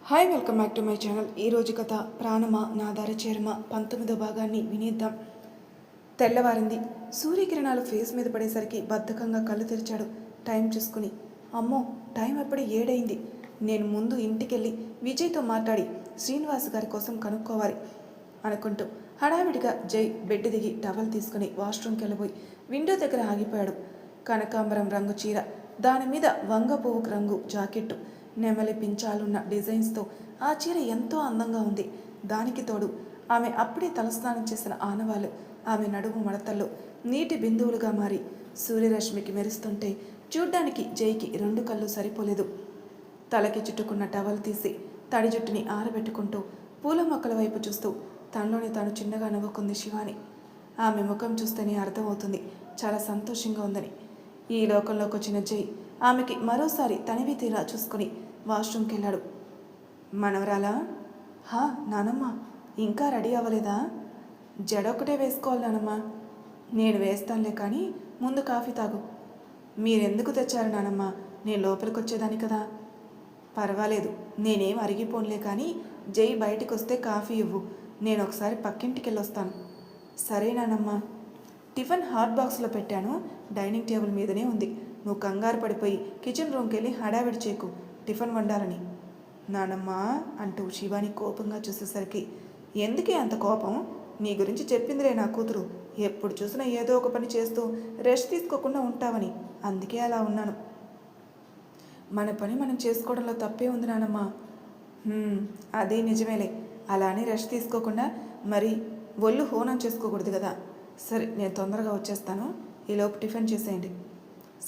Hi welcome back to my channel. ఈరోజు కథ ప్రాణమా నా దారి చేరమ 19వ భాగాన్ని వినేద్దాం. తెల్లవారింది. సూర్యకిరణాలు ఫేస్ మీద పడేసరికి బద్ధకంగా కళ్ళు తెరిచాడు. టైం చూసుకుని, అమ్మో టైం ఎప్పుడే 7 అయింది. నేను ముందు ఇంటికెళ్ళి విజయ్తో మాట్లాడి శ్రీనివాస్ గారి కోసం కనుక్కోవాలి అనుకుంటూ హడావిడిగా జై బెడ్ దిగి టవల్ తీసుకుని వాష్రూమ్కి వెళ్ళబోయి విండో దగ్గర ఆగిపోయాడు. కనకాంబరం రంగు చీర, దాని మీద వంగ పువ్వు రంగు జాకెట్టు, నెమలి పించాలున్న డిజైన్స్తో ఆ చీర ఎంతో అందంగా ఉంది. దానికి తోడు ఆమె అప్పుడే తలస్నానం చేసిన ఆనవాళ్ళు ఆమె నడుము మడతల్లో నీటి బిందువులుగా మారి సూర్యరశ్మికి మెరుస్తుంటే చూడ్డానికి జైకి 2 కళ్ళు సరిపోలేదు. తలకి చుట్టుకున్న టవల్ తీసి తడి జుట్టుని ఆరబెట్టుకుంటూ పూల మొక్కల వైపు చూస్తూ తనలోని తాను చిన్నగా నవ్వుకుంది శివాని. ఆమె ముఖం చూస్తేనే అర్థమవుతుంది చాలా సంతోషంగా ఉందని. ఈ లోకంలోకి వచ్చిన జై ఆమెకి మరోసారి తనివి తీరా చూసుకుని వాష్రూమ్కి వెళ్ళాడు. మనవరాలా? హా నానమ్మ, ఇంకా రెడీ అవ్వలేదా? జడొక్కటే వేసుకోవాలి నానమ్మ. నేను వేస్తానులే, కానీ ముందు కాఫీ తాగు. మీరెందుకు తెచ్చారు నానమ్మ? నేను లోపలికి వచ్చేదాన్ని కదా. పర్వాలేదు, నేనేం అరిగిపోనులే, కానీ జై బయటికి వస్తే కాఫీ ఇవ్వు. నేను ఒకసారి పక్కింటికి వెళ్ళొస్తాను. సరే నానమ్మ. టిఫిన్ హాట్ బాక్స్లో పెట్టాను, డైనింగ్ టేబుల్ మీదనే ఉంది. నువ్వు కంగారు పడిపోయి కిచెన్ రూమ్కి వెళ్ళి హడావిడి చేయకు, టిఫిన్ వండాలని. నానమ్మా అంటూ శివాని కోపంగా చూసేసరికి, ఎందుకే అంత కోపం? నీ గురించి చెప్పిందిలే నా కూతురు. ఎప్పుడు చూసినా ఏదో ఒక పని చేస్తూ రెస్ట్ తీసుకోకుండా ఉంటావని, అందుకే అలా ఉన్నాను. మన పని మనం చేసుకోవడంలో తప్పే ఉంది నానమ్మా. అదే నిజమేలే. అలానే రెస్ట్ తీసుకోకుండా మరి ఒళ్ళు హోనం చేసుకోకూడదు కదా. సరే, నేను తొందరగా వచ్చేస్తాను, ఈలోపు టిఫిన్ చేసేయండి.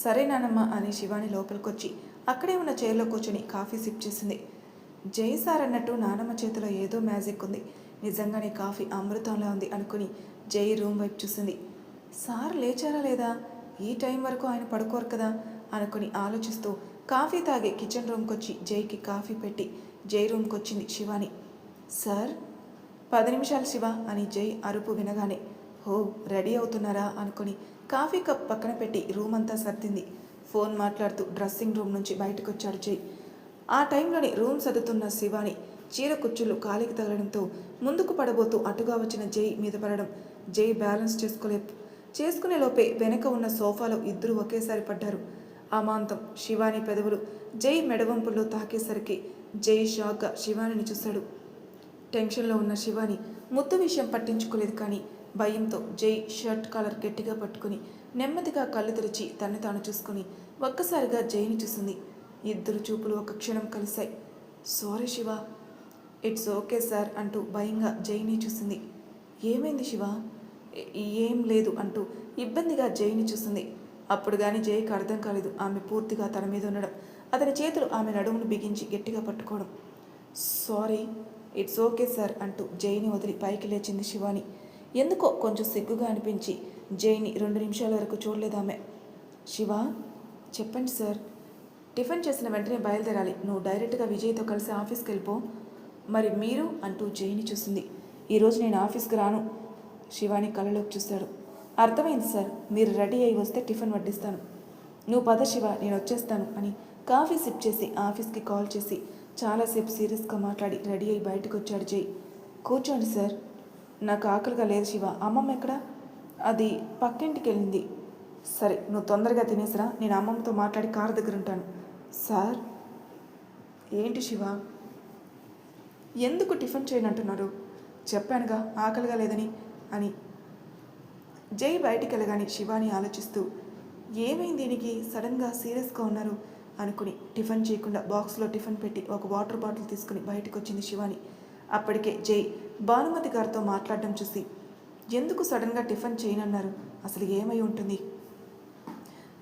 సరే నానమ్మ అని శివాని లోపలికొచ్చి అక్కడే ఉన్న చైర్లో కూర్చొని కాఫీ సిప్ చేసింది. జై సార్ అన్నట్టు నానమ్మ చేతిలో ఏదో మ్యాజిక్ ఉంది. నిజంగానే కాఫీ అమృతంలా ఉంది అనుకుని జై రూమ్ వైపు చూసింది. సార్ లేచారా లేదా? ఈ టైం వరకు ఆయన పడుకోరు కదా అనుకుని ఆలోచిస్తూ కాఫీ తాగి కిచెన్ రూమ్కి వచ్చి జైకి కాఫీ పెట్టి జై రూమ్కి వచ్చింది శివాని. సార్? 10 నిమిషాలు శివ అని జై అరుపు వినగానే, ఓ రెడీ అవుతున్నారా అనుకుని కాఫీ కప్ పక్కన పెట్టి రూమ్ అంతా సర్దింది. ఫోన్ మాట్లాడుతూ డ్రెస్సింగ్ రూమ్ నుంచి బయటకు వచ్చాడు జై. ఆ టైంలోని రూమ్ సర్దుతున్న శివాని చీర కుచ్చులు కాలికి తగలడంతో ముందుకు పడబోతూ అటుగా వచ్చిన జై మీద పడడం జై బ్యాలెన్స్ చేసుకునే లోపే వెనక ఉన్న సోఫాలో ఇద్దరు ఒకేసారి పడ్డారు. అమాంతం శివాని పెదవులు జై మెడవంపుల్లో తాకేసరికి జై షాక్గా శివానిని చూశాడు. టెన్షన్లో ఉన్న శివాని ముద్దు విషయం పట్టించుకోలేదు, కానీ భయంతో జై షర్ట్ కాలర్ గట్టిగా పట్టుకుని నెమ్మదిగా కళ్ళు తెరిచి తన్ని తాను చూసుకుని ఒక్కసారిగా జైని చూసింది. ఇద్దరు చూపులు ఒక క్షణం కలిశాయి. Sorry Shiva. It's okay sir అంటూ భయంగా జైని చూసింది. ఏమైంది శివ? ఏం లేదు అంటూ ఇబ్బందిగా జైని చూసింది. అప్పుడు కానీ జైకి అర్థం కాలేదు ఆమె పూర్తిగా తన మీద ఉండడం, అతని చేతులు ఆమె నడుమును బిగించి గట్టిగా పట్టుకోవడం. సారీ, ఇట్స్ ఓకే సార్ అంటూ జైని వదిలి పైకి లేచింది శివాని. ఎందుకో కొంచెం సిగ్గుగా అనిపించి జైని 2 నిమిషాల వరకు చూడలేదామె. శివ, చెప్పండి సార్. టిఫిన్ చేసిన వెంటనే బయలుదేరాలి. నువ్వు డైరెక్ట్గా విజయ్తో కలిసి ఆఫీస్కి వెళ్ళిపో. మరి మీరు అంటూ జైని చూసింది. ఈరోజు నేను ఆఫీస్కి రాను. శివాని కళ్ళలోకి చూశాడు. అర్థమైంది సార్, మీరు రెడీ అయి వస్తే టిఫిన్ వడ్డిస్తాను. నువ్వు పద శివ, నేను వచ్చేస్తాను అని కాఫీ సిప్ చేసి ఆఫీస్కి కాల్ చేసి చాలాసేపు సీరియస్గా మాట్లాడి రెడీ అయి బయటకు వచ్చాడు జై. కూర్చోండి సార్. నాకు ఆకలిగా లేదు శివ. అమ్మమ్మ ఎక్కడా? అది పక్కింటికి వెళ్ళింది. సరే, నువ్వు తొందరగా తినేసిరా, నేను అమ్మమ్మతో మాట్లాడి కారు దగ్గర ఉంటాను. సార్? ఏంటి శివ, ఎందుకు టిఫిన్ చేయనంటున్నారు? చెప్పానుగా ఆకలిగా లేదని అని. జై బయటికి వెళ్ళగానే శివాని ఆలోచిస్తూ, ఏమైంది దీనికి సడన్గా సీరియస్గా ఉన్నారు అనుకుని టిఫిన్ చేయకుండా బాక్స్లో టిఫిన్ పెట్టి ఒక వాటర్ బాటిల్ తీసుకుని బయటకు వచ్చింది శివాని. అప్పటికే జై భానుమతి గారితో మాట్లాడడం చూసి, ఎందుకు సడన్గా టిఫిన్ చేయనన్నారు? అసలు ఏమై ఉంటుంది?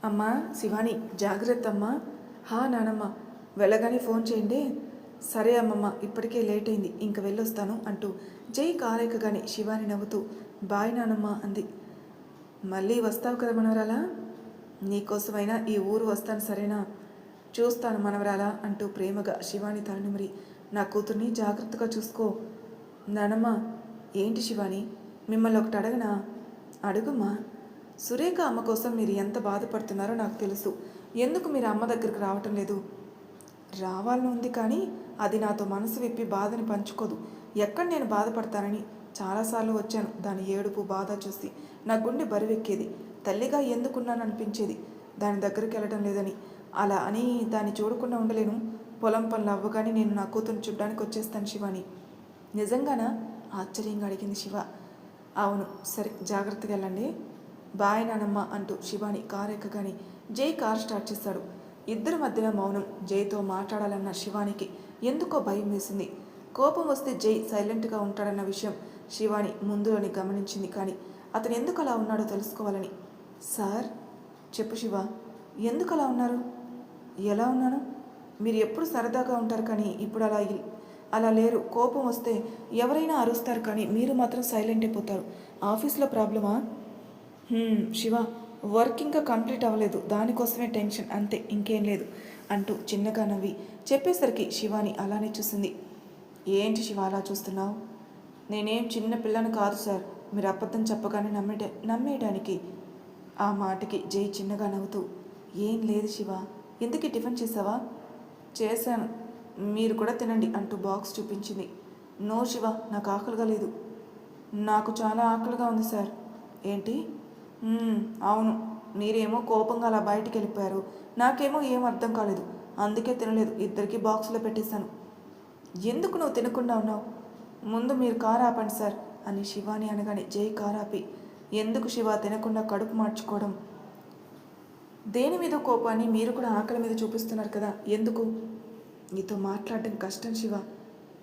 అమ్మా శివాని, జాగ్రత్త అమ్మా. హా నానమ్మ, వెళ్ళగానే ఫోన్ చేయండి. సరే అమ్మమ్మ, ఇప్పటికే లేట్ అయింది, ఇంక వెళ్ళొస్తాను అంటూ జై కారెక్కగానే శివాని నవ్వుతూ బాయ్ నానమ్మ అంది. మళ్ళీ వస్తావు కదా మనవరాలా? నీకోసమైనా ఈ ఊరు వస్తాను, సరేనా? చూస్తాను మనవరాలా అంటూ ప్రేమగా శివాని తలనిమిరి, నా కూతుర్ని జాగ్రత్తగా చూసుకో. నానమ్మ. ఏంటి శివాని, మిమ్మల్ని ఒకటి అడగనా? అడుగుమా. సురేఖ అమ్మ కోసం మీరు ఎంత బాధపడుతున్నారో నాకు తెలుసు. ఎందుకు మీరు అమ్మ దగ్గరికి రావటం లేదు? రావాలని ఉంది కానీ అది నాతో మనసు విప్పి బాధని పంచుకోదు. ఎక్కడ నేను బాధపడతానని చాలాసార్లు వచ్చాను. దాని ఏడుపు బాధ చూసి నా గుండె బరువెక్కేది. తల్లిగా ఎందుకున్నాననిపించేది. దాని దగ్గరికి వెళ్ళడం లేదని. అలా అని దాన్ని చూడకుండా ఉండలేను. పొలం పనులు అవ్వగానే నేను నా కూతురుని చూడ్డానికి వచ్చేస్తాను శివాని. నిజంగానా? ఆశ్చర్యంగా అడిగింది శివ. అవును. సరే, జాగ్రత్తగా వెళ్ళండి. బాయ్ నానమ్మ అంటూ శివాని కారు ఎక్కగానే జై కార్ స్టార్ట్ చేశాడు. ఇద్దరి మధ్యన మౌనం. జైతో మాట్లాడాలన్న శివానికి ఎందుకో భయం వేసింది. కోపం వస్తే జై సైలెంట్గా ఉంటాడన్న విషయం శివాని ముందులోని గమనించింది. కానీ అతను ఎందుకు అలా ఉన్నాడో తెలుసుకోవాలని. సార్, చెప్పు శివ, ఎందుకు అలా ఉన్నారు? ఎలా ఉన్నాను? మీరు ఎప్పుడు సరదాగా ఉంటారు కానీ ఇప్పుడు అలా లేరు. కోపం వస్తే ఎవరైనా అరుస్తారు కానీ మీరు మాత్రం సైలెంట్ అయిపోతారు. ఆఫీస్లో ప్రాబ్లమా? శివ, వర్క్ ఇంకా కంప్లీట్ అవ్వలేదు, దానికోసమే టెన్షన్, అంతే, ఇంకేం లేదు అంటూ చిన్నగా నవ్వి చెప్పేసరికి శివాని అలానే చూసింది. ఏంటి శివ అలా చూస్తున్నావు? నేనేం చిన్న పిల్లను కాదు సార్. మీరు అబద్ధం చెప్పగానే నమ్మేయడానికి. ఆ మాటకి జై చిన్నగా నవ్వుతూ, ఏం లేదు శివ, ఎందుకు టిఫిన్ చేసావా? చేశాను, మీరు కూడా తినండి అంటూ బాక్స్ చూపించింది. నో శివ, నాకు ఆకలిగా లేదు. నాకు చాలా ఆకలిగా ఉంది సార్. ఏంటి? అవును, మీరేమో కోపంగా అలా బయటికి వెళ్ళిపోయారు. నాకేమో ఏం అర్థం కాలేదు, అందుకే తినలేదు. ఇద్దరికి బాక్సులో పెట్టేశాను. ఎందుకు నువ్వు తినకుండా ఉన్నావు? ముందు మీరు కారు ఆపండి సార్ అని శివాని అనగానే జై కారు ఆపి, ఎందుకు శివ తినకుండా కడుపు మార్చుకోవడం? దేని మీద కోపాన్ని మీరు కూడా ఆకలి మీద చూపిస్తున్నారు కదా, ఎందుకు? నీతో మాట్లాడడం కష్టం శివ.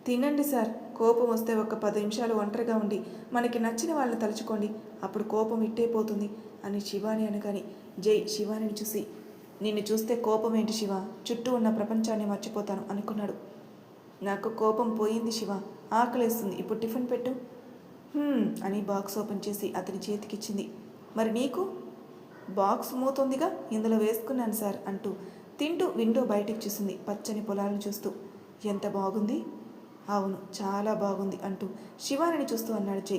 తినండి సార్. కోపం వస్తే ఒక 10 నిమిషాలు ఒంటరిగా ఉండి మనకి నచ్చిన వాళ్ళని తలుచుకోండి, అప్పుడు కోపం ఇట్టేపోతుంది అని శివాని అనగానే జై శివానిని చూసి, నిన్ను చూస్తే కోపం ఏంటి శివ, చుట్టూ ఉన్న ప్రపంచాన్ని మర్చిపోతాను అనుకున్నాడు. నాకు కోపం పోయింది శివ, ఆకలేస్తుంది, ఇప్పుడు టిఫిన్ పెట్టు అని బాక్స్ ఓపెన్ చేసి అతని చేతికిచ్చింది. మరి నీకు? బాక్స్ మూతుందిగా, ఇందులో వేసుకున్నాను సార్ అంటూ తింటూ విండో బయటికి చూసింది. పచ్చని పొలాలను చూస్తూ, ఎంత బాగుంది. అవును, చాలా బాగుంది అంటూ శివానిని చూస్తూ అన్నాడు జై.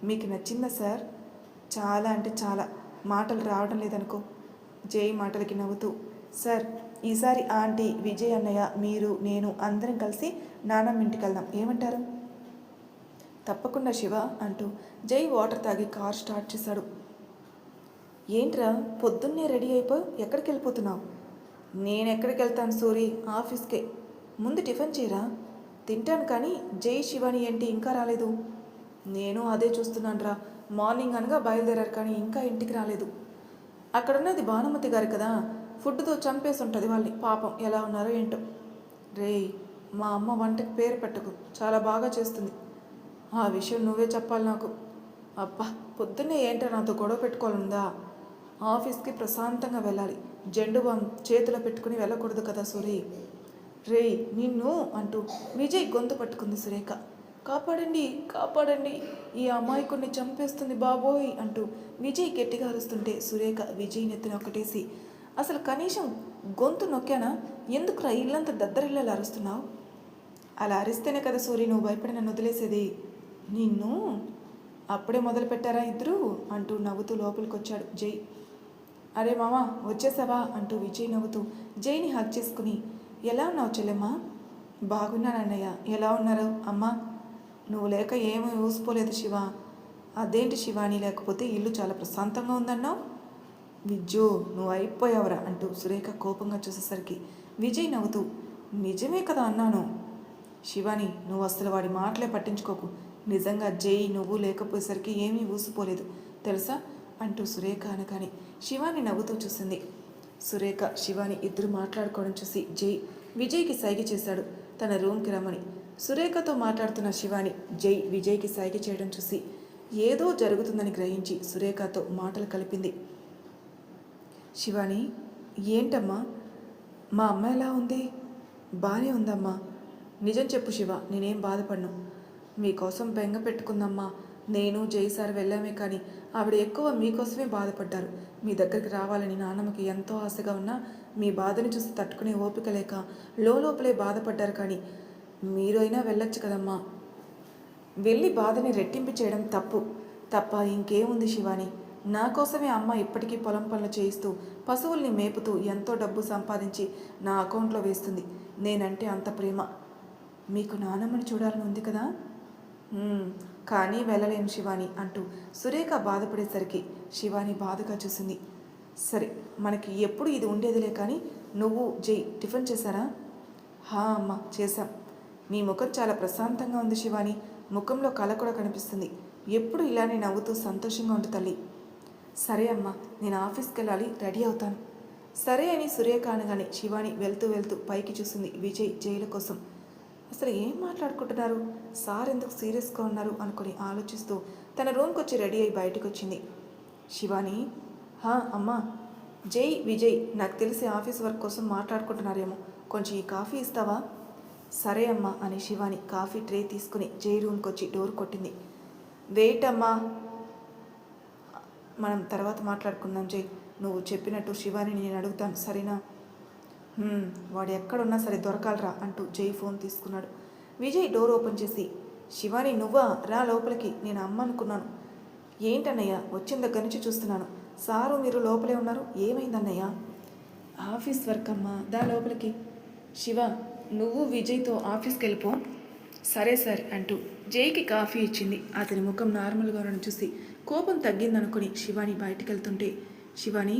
మీకు నచ్చిందా సార్? చాలా అంటే చాలా, మాటలు రావడం లేదనుకో. జై మాటలకి నవ్వుతూ, సార్, ఈసారి ఆంటీ, విజయ్ అన్నయ్య, మీరు, నేను అందరం కలిసి నానమ్మ ఇంటికి వెళ్దాం, ఏమంటారు? తప్పకుండా శివ అంటూ జై వాటర్ తాగి కార్ స్టార్ట్ చేశాడు. ఏంట్రా పొద్దున్నే రెడీ అయిపోయి ఎక్కడికి వెళ్ళిపోతున్నావు? నేను ఎక్కడికి వెళ్తాను సూరి, ఆఫీస్కే. ముందు టిఫిన్ చేయరా. తింటాను కానీ జై శివాని ఏంటి ఇంకా రాలేదు? నేను అదే చూస్తున్నాను రా. మార్నింగ్ అనగా బయలుదేరారు కానీ ఇంకా ఇంటికి రాలేదు. అక్కడున్నది భానుమతి గారు కదా, ఫుడ్తో చంపేసి ఉంటుంది వాళ్ళని. పాపం ఎలా ఉన్నారో ఏంటో. రేయ్, మా అమ్మ వంటకి పేరు పెట్టకు, చాలా బాగా చేస్తుంది. ఆ విషయం నువ్వే చెప్పాలి నాకు. అబ్బా, పొద్దున్నే ఏంటో నాతో గొడవ పెట్టుకోవాలందా? ఆఫీస్కి ప్రశాంతంగా వెళ్ళాలి, జెండు బామ్ చేతిలో పెట్టుకుని వెళ్ళకూడదు కదా సూరి. రేయ్ నిన్ను అంటూ విజయ్ గొంతు పట్టుకుంది సురేఖ. కాపాడండి, కాపాడండి, ఈ అమాయకుడిని చంపేస్తుంది బాబోయ్ అంటూ విజయ్ గట్టిగా అరుస్తుంటే సురేఖ విజయ్ నెత్తిన ఒకటేసి, అసలు కనీసం గొంతు నొక్కానా? ఎందుకురా ఇల్లంతా దద్దరిల్లా అరుస్తున్నావు? అలా అరిస్తేనే కదా సూరి నువ్వు భయపడి నన్ను వదిలేసేది. నిన్ను అప్పుడే మొదలు పెట్టారా ఇద్దరు అంటూ నవ్వుతూ లోపలికి వచ్చాడు జై. అరే మామా, వచ్చేసావా అంటూ విజయ్ నవ్వుతూ జైని హగ్ చేసుకుని, ఎలా ఉన్నావు చెల్లెమ్మా? బాగున్నానన్నయ్య, ఎలా ఉన్నారు అమ్మా? నువ్వు లేక ఏమీ ఊసిపోలేదు శివ. అదేంటి శివాని లేకపోతే ఇల్లు చాలా ప్రశాంతంగా ఉందన్నావు? విజ్జు, నువ్వు అయిపోయావురా అంటూ సురేఖ కోపంగా చూసేసరికి విజయ్ నవ్వుతూ, నిజమే కదా అన్నాను. శివాని, నువ్వు అసలు వాడి మాటలే పట్టించుకోకు. నిజంగా జై నువ్వు లేకపోయేసరికి ఏమీ ఊసిపోలేదు తెలుసా అంటూ సురేఖ అనగానే శివాని నవ్వుతూ చూసింది. సురేఖ శివాని ఇద్దరు మాట్లాడుకోవడం చూసి జై విజయ్కి సైగ చేశాడు తన రూమ్కి రమ్మని. సురేఖతో మాట్లాడుతున్న శివాని జై విజయ్కి సైగ చేయడం చూసి ఏదో జరుగుతుందని గ్రహించి సురేఖతో మాటలు కలిపింది. శివాని, ఏంటమ్మా, మా అమ్మ ఎలా ఉంది? బాగానే ఉందమ్మా. నిజం చెప్పు శివ, నేనేం బాధపడను. మీకోసం బెంగ పెట్టుకుందమ్మా. నేను జై సార్ వెళ్ళామే కానీ ఆవిడ ఎక్కువ మీకోసమే బాధపడ్డారు. మీ దగ్గరికి రావాలని నాన్నమ్మకి ఎంతో ఆశగా ఉన్నా మీ బాధని చూసి తట్టుకునే ఓపిక లేక లోపలే బాధపడ్డారు. కానీ మీరు అయినా వెళ్ళొచ్చు కదమ్మా. వెళ్ళి బాధని రెట్టింపు చేయడం తప్ప ఇంకేముంది శివాని? నా కోసమే అమ్మ ఇప్పటికీ పొలం పనులు చేయిస్తూ పశువుల్ని మేపుతూ ఎంతో డబ్బు సంపాదించి నా అకౌంట్లో వేస్తుంది. నేనంటే అంత ప్రేమ. మీకు నానమ్మని చూడాలని ఉంది కదా. కానీ వెళ్ళలేను శివాని అంటూ సురేఖ బాధపడేసరికి శివాని బాధగా చూసింది. సరే, మనకి ఎప్పుడు ఇది ఉండేదిలే, కానీ నువ్వు జై టిఫిన్ చేశారా? అమ్మ చేశాం. నీ ముఖం చాలా ప్రశాంతంగా ఉంది శివాని. ముఖంలో కళ కూడా కనిపిస్తుంది. ఎప్పుడు ఇలానే నవ్వుతూ సంతోషంగా ఉండు తల్లి. సరే అమ్మా, నేను ఆఫీస్కి వెళ్ళాలి, రెడీ అవుతాను. సరే అని సురేఖ అనగానే శివాని వెళ్తూ వెళ్తూ పైకి చూసింది విజయ్ జైలు కోసం. అసలు ఏం మాట్లాడుకుంటున్నారు, సార్ ఎందుకు సీరియస్గా ఉన్నారు అనుకుని ఆలోచిస్తూ తన రూమ్కి వచ్చి రెడీ అయి బయటకు వచ్చింది. శివాని, అమ్మా. జై విజయ్ నాకు తెలిసి ఆఫీస్ వర్క్ కోసం మాట్లాడుకుంటున్నారేమో, కొంచెం ఈ కాఫీ ఇస్తావా? సరే అమ్మా అని శివాని కాఫీ ట్రే తీసుకుని జై రూమ్కి వచ్చి డోర్ కొట్టింది. వెయిట్ అమ్మా, మనం తర్వాత మాట్లాడుకుందాం జై. నువ్వు చెప్పినట్టు శివాని నేను అడుగుతాను, సరేనా? వాడు ఎక్కడున్నా సరే దొరకాలరా అంటూ జై ఫోన్ తీసుకున్నాడు. విజయ్ డోర్ ఓపెన్ చేసి, శివాని నువ్వా, రా లోపలికి, నేను అమ్మ అనుకున్నాను. ఏంటన్నయ్య, వచ్చిన దగ్గర నుంచి చూస్తున్నాను, సారు మీరు లోపలే ఉన్నారు, ఏమైందన్నయ్య? ఆఫీస్ వర్క్ అమ్మా, దా లోపలికి. శివ, నువ్వు విజయ్తో ఆఫీస్కి వెళ్ళిపో. సరే సార్ అంటూ జైకి కాఫీ ఇచ్చింది. అతని ముఖం నార్మల్గా ఉండడం చూసి కోపం తగ్గిందనుకుని శివాని బయటికి వెళ్తుంటే, శివాని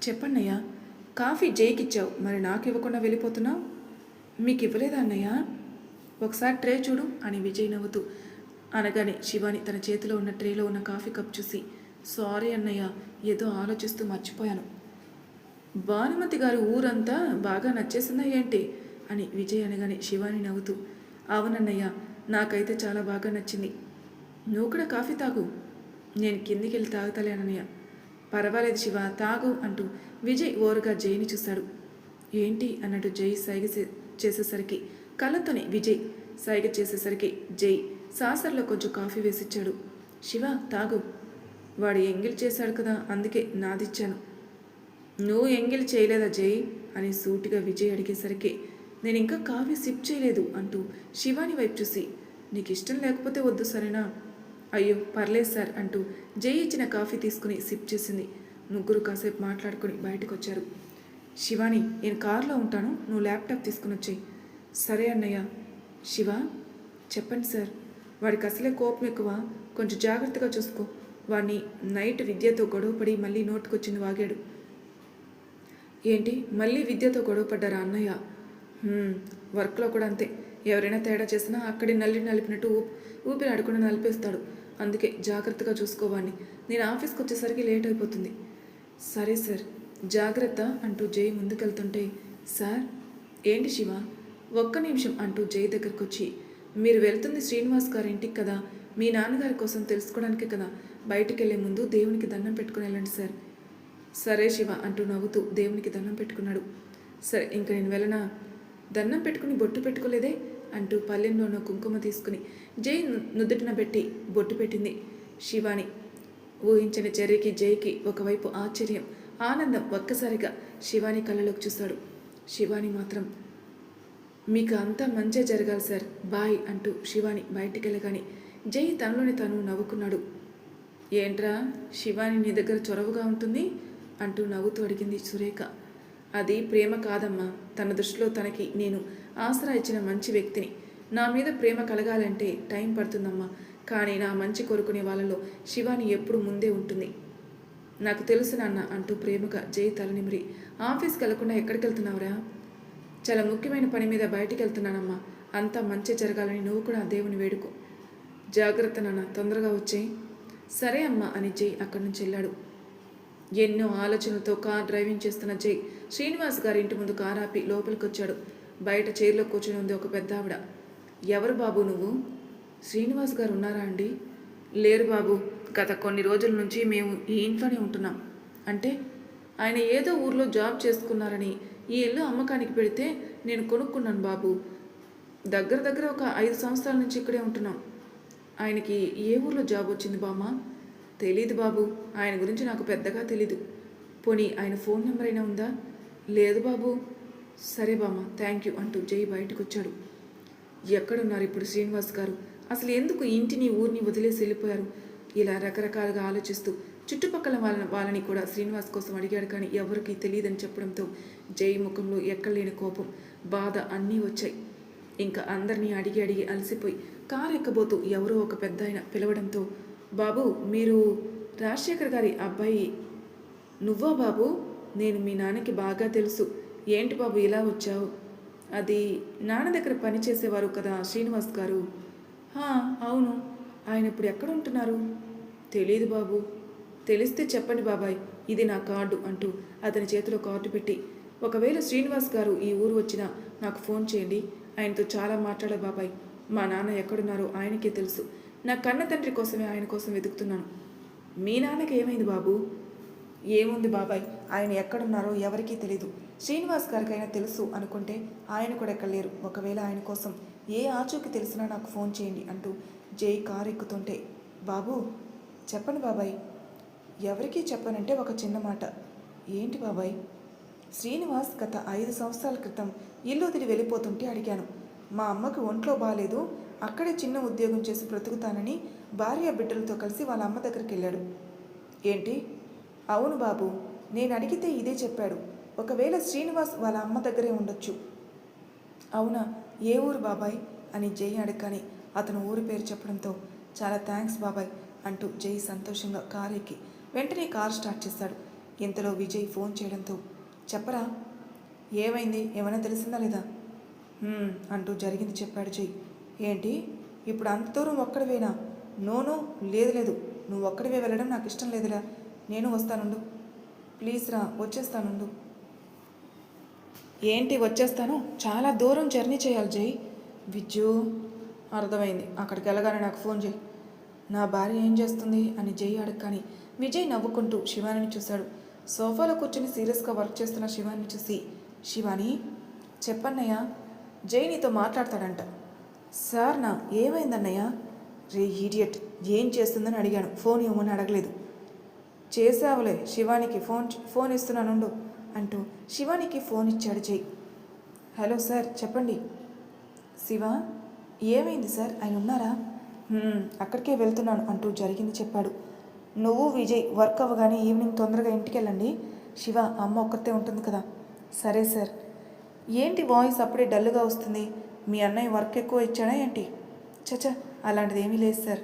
చెప్పన్నయ్యా, కాఫీ జైకి ఇచ్చావు, మరి నాకు ఇవ్వకుండా వెళ్ళిపోతున్నావు? మీకు ఇవ్వలేదా అన్నయ్య? ఒకసారి ట్రే చూడు అని విజయ్ నవ్వుతూ అనగానే శివాని తన చేతిలో ఉన్న ట్రేలో ఉన్న కాఫీ కప్ చూసి, సారీ అన్నయ్య, ఏదో ఆలోచిస్తూ మర్చిపోయాను. భానుమతి గారు ఊరంతా బాగా నచ్చేసిందా ఏంటి అని విజయ్ అనగానే శివాని నవ్వుతూ, అవునన్నయ్య, నాకైతే చాలా బాగా నచ్చింది. నువ్వు కూడా కాఫీ తాగు. నేను కిందికి వెళ్ళి తాగుతలేనన్నయ్య. పర్వాలేదు శివ, తాగు అంటూ విజయ్ ఓరుగా జైని చూశాడు. ఏంటి అన్నట్టు జై సైగ చేసేసరికి కళ్ళతోనే విజయ్ సైగ చేసేసరికి జై సాసర్లో కొంచెం కాఫీ వేసిచ్చాడు. శివ తాగు. వాడు ఎంగిల్ చేశాడు కదా, అందుకే నాదిచ్చాను. నువ్వు ఎంగిల్ చేయలేదా జై అని సూటిగా విజయ్ అడిగేసరికి, నేను ఇంకా కాఫీ సిప్ చేయలేదు అంటూ శివాని వైపు చూసి, నీకు ఇష్టం లేకపోతే వద్దు సరేనా? అయ్యో పర్లేదు సార్ అంటూ జై ఇచ్చిన కాఫీ తీసుకుని సిప్ చేసింది. ముగ్గురు కాసేపు మాట్లాడుకుని బయటకు వచ్చారు. శివాని, నేను కారులో ఉంటాను, నువ్వు ల్యాప్టాప్ తీసుకుని వచ్చేయి. సరే అన్నయ్య. శివ, చెప్పండి సార్. వాడికి అసలే కోపం ఎక్కువ, కొంచెం జాగ్రత్తగా చూసుకో. వాడిని నైట్ విద్యతో గొడవపడి మళ్ళీ నోటుకొచ్చింది వాగాడు. ఏంటి, మళ్ళీ విద్యతో గొడవపడ్డారా అన్నయ్య? వర్క్లో కూడా అంతే, ఎవరైనా తేడా చేసినా అక్కడే నలిపినట్టు ఊపిరి ఆడకుండా నలిపేస్తాడు. అందుకే జాగ్రత్తగా చూసుకోవాడిని. నేను ఆఫీస్కి వచ్చేసరికి లేట్ అయిపోతుంది. సరే సార్, జాగ్రత్త అంటూ జై ముందుకెళ్తుంటే, సార్. ఏంటి శివ, ఒక్క నిమిషం అంటూ జై దగ్గరకు వచ్చి, మీరు వెళ్తుంది శ్రీనివాస్ గారి ఇంటికి కదా, మీ నాన్నగారి కోసం తెలుసుకోవడానికే కదా, బయటికి వెళ్ళే ముందు దేవునికి దండం పెట్టుకుని వెళ్ళండి సార్. సరే శివ అంటూ నవ్వుతూ దేవునికి దండం పెట్టుకున్నాడు. సరే, ఇంక నేను వెళ్ళనా? దండం పెట్టుకుని బొట్టు పెట్టుకోలేదే అంటూ పల్లెంలోనో కుంకుమ తీసుకుని జై నుదుటిన పెట్టి బొట్టు పెట్టింది శివాని. ఊహించని చర్యకి జైకి ఒకవైపు ఆశ్చర్యం, ఆనందం ఒక్కసారిగా శివాని కళ్ళలోకి చూశాడు. శివాని మాత్రం, మీకు అంతా మంచే జరగాలి సార్, బాయ్ అంటూ శివాని బయటికి వెళ్ళగానే జై తనలోని తను నవ్వుకున్నాడు. ఏంట్రా శివాని నీ దగ్గర చొరవగా ఉంటుంది అంటూ నవ్వుతూ అడిగింది సురేఖ. అది ప్రేమ కాదమ్మా, తన దృష్టిలో తనకి నేను ఆసరా ఇచ్చిన మంచి వ్యక్తిని. నా మీద ప్రేమ కలగాలంటే టైం పడుతుందమ్మా, కానీ నా మంచి కోరుకునే వాళ్ళలో శివాని ఎప్పుడు ముందే ఉంటుంది. నాకు తెలుసు నాన్న అంటూ ప్రేమగా జై తలనిమిరి, ఆఫీస్కి వెళ్లకుండా ఎక్కడికి వెళ్తున్నావురా? చాలా ముఖ్యమైన పని మీద బయటికి వెళ్తున్నానమ్మా, అంతా మంచి జరగాలని నువ్వు కూడా దేవుని వేడుకో. జాగ్రత్త నాన్న, తొందరగా వచ్చేయి. సరే అమ్మా అని జై అక్కడి నుంచి వెళ్ళాడు. ఎన్నో ఆలోచనలతో కార్ డ్రైవింగ్ చేస్తున్న జై శ్రీనివాస్ గారి ఇంటి ముందు కారు ఆపి లోపలికి వచ్చాడు. బయట చైర్లో కూర్చుని ఉంది ఒక పెద్ద ఆవిడ. ఎవరు బాబు నువ్వు? శ్రీనివాస్ గారు ఉన్నారా అండి? లేరు బాబు, గత కొన్ని రోజుల నుంచి మేము ఈ ఇంట్లోనే ఉంటున్నాం. అంటే ఆయన ఏదో ఊర్లో జాబ్ చేసుకున్నారని ఈ ఇల్లు అమ్మకానికి పెడితే నేను కొనుక్కున్నాను బాబు. దగ్గర ఒక 5 సంవత్సరాల నుంచి ఇక్కడే ఉంటున్నాం. ఆయనకి ఏ ఊర్లో జాబ్ వచ్చింది బామ్మ? తెలీదు బాబు, ఆయన గురించి నాకు పెద్దగా తెలీదు. పోనీ ఆయన ఫోన్ నెంబర్ అయినా ఉందా? లేదు బాబు. సరే బామ్మ, థ్యాంక్ యూ అంటూ జై బయటకు వచ్చాడు. ఎక్కడున్నారు ఇప్పుడు శ్రీనివాస్ గారు? అసలు ఎందుకు ఇంటిని ఊరిని వదిలేసి వెళ్ళిపోయారు? ఇలా రకరకాలుగా ఆలోచిస్తూ చుట్టుపక్కల వాళ్ళని కూడా శ్రీనివాస్ కోసం అడిగాడు, కానీ ఎవరికి తెలియదని చెప్పడంతో జై ముఖంలో ఎక్కడలేని కోపం బాధ అన్నీ వచ్చాయి. ఇంకా అందరినీ అడిగి అడిగి అలసిపోయి కారు ఎక్కబోతూ ఎవరో ఒక పెద్ద ఆయన పిలవడంతో, బాబు మీరు రాజశేఖర్ గారి అబ్బాయి నువ్వా బాబు? నేను మీ నాన్నకి బాగా తెలుసు. ఏంటి బాబు ఇలా వచ్చావు? అది నాన్న దగ్గర పని చేసేవారు కదా శ్రీనివాస్ గారు. అవును. ఆయన ఇప్పుడు ఎక్కడ ఉంటున్నారు? తెలీదు బాబు. తెలిస్తే చెప్పండి బాబాయ్, ఇది నా కార్డు అంటూ అతని చేతిలో కార్డు పెట్టి, ఒకవేళ శ్రీనివాస్ గారు ఈ ఊరు వచ్చినా నాకు ఫోన్ చేయండి. ఆయనతో చాలా మాట్లాడాలి బాబాయ్. మా నాన్న ఎక్కడున్నారో ఆయనకే తెలుసు. నా కన్న తండ్రి కోసమే ఆయన కోసం వెతుకుతున్నాను. మీ నాన్నకి ఏమైంది బాబు? ఏముంది బాబాయ్, ఆయన ఎక్కడున్నారో ఎవరికీ తెలీదు. శ్రీనివాస్ గారికైనా తెలుసు అనుకుంటే ఆయన కూడా ఎక్కడ లేరు. ఒకవేళ ఆయన కోసం ఏ ఆచూకి తెలిసినా నాకు ఫోన్ చేయండి అంటూ జై కారు ఎక్కుతుంటే, బాబు చెప్పండి బాబాయ్. ఎవరికీ చెప్పనంటే ఒక చిన్న మాట. ఏంటి బాబాయ్? శ్రీనివాస్ గత 5 సంవత్సరాల క్రితం ఇల్లు వదిలి వెళ్ళిపోతుంటే అడిగాను. మా అమ్మకు ఒంట్లో బాగాలేదు, అక్కడే చిన్న ఉద్యోగం చేసి బ్రతుకుతానని భార్య బిడ్డలతో కలిసి వాళ్ళ అమ్మ దగ్గరికి వెళ్ళాడు. ఏంటి? అవును బాబు, నేను అడిగితే ఇదే చెప్పాడు. ఒకవేళ శ్రీనివాస్ వాళ్ళ అమ్మ దగ్గరే ఉండొచ్చు. అవునా? ఏ ఊరు బాబాయ్ అని జై అడగని అతను ఊరి పేరు చెప్పడంతో, చాలా థ్యాంక్స్ బాబాయ్ అంటూ జై సంతోషంగా కారు ఎక్కి వెంటనే కారు స్టార్ట్ చేశాడు. ఇంతలో విజయ్ ఫోన్ చేయడంతో, చెప్పరా ఏమైంది, ఏమైనా తెలిసిందా లేదా అంటూ జరిగింది చెప్పాడు జై. ఏంటి ఇప్పుడు అంత దూరం ఒక్కడివేనా? నో లేదు, నువ్వు ఒక్కడివే వెళ్ళడం నాకు ఇష్టం లేదురా. నేను వస్తానుండు. ప్లీజ్ రా, వచ్చేస్తానుండు. ఏంటి వచ్చేస్తాను? చాలా దూరం జర్నీ చేయాలి జై. విజ్జు, అర్థమైంది. అక్కడికి వెళ్ళగానే నాకు ఫోన్ చేయి. నా భార్య ఏం చేస్తుంది అని జై అడగని విజయ్ నవ్వుకుంటూ శివానిని చూశాడు. సోఫాలో కూర్చుని సీరియస్గా వర్క్ చేస్తున్న శివాని చూసి, శివాని చెప్పన్నయ్య, జై నీతో మాట్లాడతాడంట. సార్ నా ఏమైందన్నయ్య? రే ఈడియట్, ఏం చేస్తుందని అడిగాను, ఫోన్ ఇవ్వమని అడగలేదు. చేసావులే, శివానికి ఫోన్ ఇస్తున్నానుండు అంటూ శివానికి ఫోన్ ఇచ్చాడు జై. హలో సార్ చెప్పండి. శివ, ఏమైంది సార్, ఆయన ఉన్నారా? అక్కడికే వెళ్తున్నాను అంటూ జరిగింది చెప్పాడు. నువ్వు విజయ్ వర్క్ అవ్వగానే ఈవినింగ్ తొందరగా ఇంటికి వెళ్ళండి. శివ, అమ్మ ఒక్కతే ఉంటుంది కదా. సరే సార్. ఏంటి వాయిస్ అప్పుడే డల్గా వస్తుంది? మీ అన్నయ్య వర్క్ ఎక్కువ ఇచ్చాడా ఏంటి? చచా, అలాంటిది ఏమీ లేదు సార్.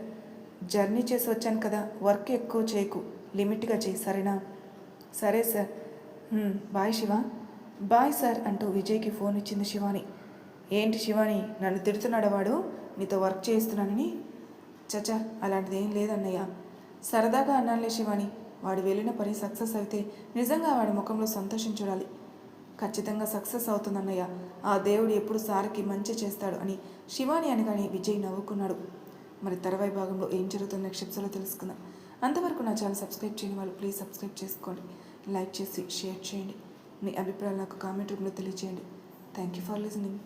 జర్నీ చేసి వచ్చాను కదా, వర్క్ ఎక్కువ చేయకు, లిమిట్గా చేయి, సరేనా? సరే sir. Bye Shiva. Bye sir అంటూ విజయ్కి ఫోన్ ఇచ్చింది శివాని. ఏంటి శివాని, నన్ను తిడుతున్నాడా వాడు నీతో వర్క్ చేయిస్తున్నానని? చచా, అలాంటిది ఏం లేదన్నయ్య, సరదాగా అన్నానులే శివాని. వాడు వెళ్ళిన పని సక్సెస్ అయితే నిజంగా వాడి ముఖంలో సంతోషం చూడాలి. ఖచ్చితంగా సక్సెస్ అవుతుందన్నయ్య. ఆ దేవుడు ఎప్పుడు సార్కి మంచి చేస్తాడు అని శివాని అనగానే విజయ్ నవ్వుకున్నాడు. మరి తర్వాయి భాగంలో ఏం జరుగుతుందో నెక్స్ట్ ఎపిసోడ్లో తెలుసుకుందాం. అంతవరకు నా ఛానల్ సబ్స్క్రైబ్ చేయని వాళ్ళు ప్లీజ్ సబ్స్క్రైబ్ చేసుకోండి, లైక్ చేసి షేర్ చేయండి. మీ అభిప్రాయాలు నాకు కామెంట్ రూపంలో తెలియజేయండి. Thank you for listening.